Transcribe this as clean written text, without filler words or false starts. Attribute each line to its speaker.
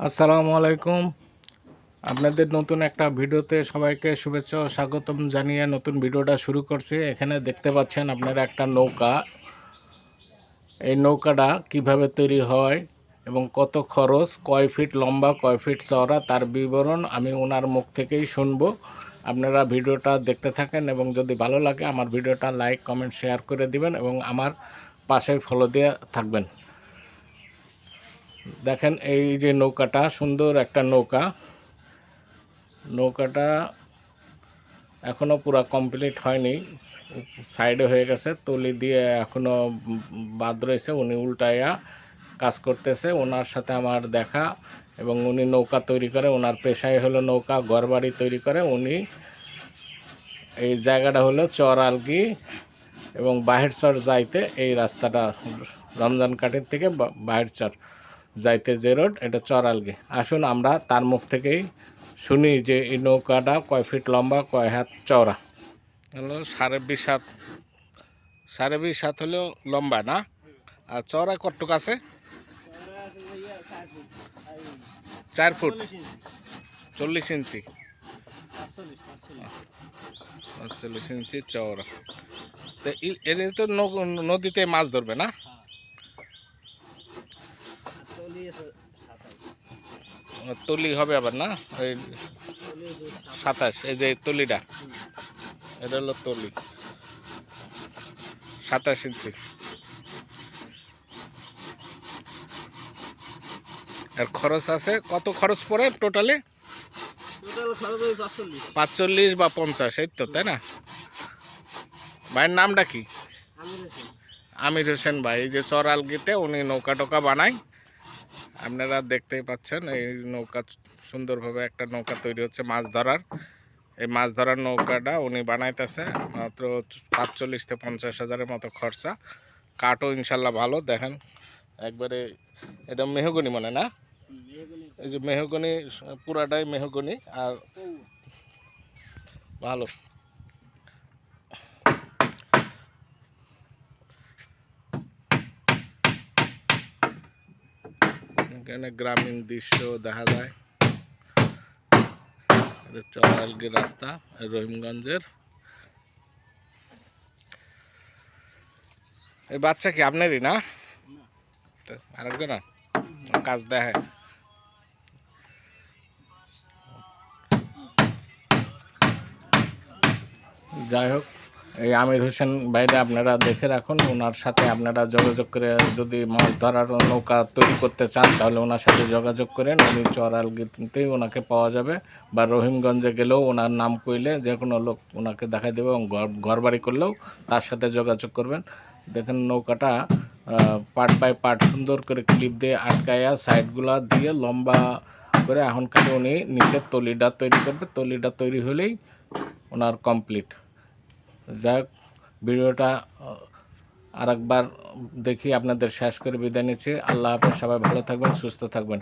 Speaker 1: আসসালামু আলাইকুম। আপনাদের নতুন একটা ভিডিওতে সবাইকে শুভেচ্ছা ও স্বাগতম জানিয়ে নতুন ভিডিওটা শুরু করছি। এখানে দেখতে পাচ্ছেন আপনারা একটা নৌকা। এই নৌকাটা কিভাবে তৈরি হয় এবং কত খরচ, কয় ফিট লম্বা, কয় ফিট চওড়া, তার বিবরণ আমি ওনার মুখ থেকেই শুনবো। আপনারা ভিডিওটা দেখতে থাকেন এবং যদি ভালো লাগে আমার ভিডিওটা লাইক, কমেন্ট, শেয়ার করে দিবেন এবং আমার পাশে ফলো দিয়ে থাকবেন। দেখেন এই যে নৌকাটা, সুন্দর একটা নৌকাটা এখনও পুরো কমপ্লিট হয়নি, সাইডে হয়ে গেছে, তলি দিয়ে এখনও বাদ রয়েছে। উনি উল্টাইয়া কাজ করতেছে, ওনার সাথে আমার দেখা। এবং উনি নৌকা তৈরি করে, ওনার পেশায় হলো নৌকা, ঘরবাড়ি তৈরি করে। উনি এই জায়গাটা হলো চরালগি এবং বাহিরচর যাইতে এই রাস্তাটা, রমজান কাটির থেকে বাহিরচর যাইতে যে রোড, এটা চরালগি। আসুন আমরা তার মুখ থেকেই শুনি যে এই নৌকাটা কয় ফিট লম্বা, কয় হাত চওড়া। হলো 20.5 হাত, 20.5 হাত হলেও লম্বা না? আর চওড়া কতটুকু আছে? 4 ফুট 40 ইঞ্চি, 40 ইঞ্চি চওড়া। তো এর তো নদীতে মাছ ধরবে না? তলি হবে আবার না? ওই 27, এই যে তলিটা, এটা হলো তলি, 27 ইঞ্চি। আর খরচ আছে কত? খরচ পড়ে টোটালি 45 বা 50, এই তো, তাই না? ভাইয়ের নামটা কি? আমির হোসেন ভাই। এই যে চরালগিতে উনি নৌকা টোকা বানায়, আপনারা দেখতেই পাচ্ছেন। এই নৌকা সুন্দরভাবে একটা নৌকা তৈরি হচ্ছে মাছ ধরার। এই মাছ ধরার নৌকাটা উনি বানাইতেছে, মাত্র 45 থেকে 50 হাজারের মতো খরচা। কাঠও ইনশাল্লাহ ভালো, দেখেন একবারে। এটা মেহগনি মনে না? এই যে মেহগনি, পুরাটাই মেহগনি। আর ভালো, এখানে গ্রামীণ দৃশ্য দেখা যায়। চরালগি রাস্তা, রহিমগঞ্জের। এই বাচ্চা কি আপনারই না? আরেকজন কাজ দেখে। যাই হোক, এই আমির হোসেন ভাইরা আপনারা দেখে রাখুন। ওনার সাথে আপনারা যোগাযোগ করে যদি মাছ ধরার নৌকা তৈরি করতে চান তাহলে ওনার সাথে যোগাযোগ করেন। উনি চরালগিতেই ওনাকে পাওয়া যাবে, বা রহিমগঞ্জে গেলেও ওনার নাম কইলে যে কোনো লোক ওনাকে দেখাই দেবে, এবং ঘর বাড়ি করলেও তার সাথে যোগাযোগ করবেন। দেখেন নৌকাটা পার্ট বাই পার্ট সুন্দর করে ক্লিপ দিয়ে আটকায়া, সাইডগুলা দিয়ে লম্বা করে এখন খালি উনি নিচের তলিটা তৈরি করবে। তলিটা তৈরি হলেই ওনার কমপ্লিট। যাই হোক, ভিডিওটা আরেকবার দেখি আপনাদের শেষ করে বিদায় নিচ্ছি। আল্লাহ হাফেজ, সবাই ভালো থাকবেন, সুস্থ থাকবেন।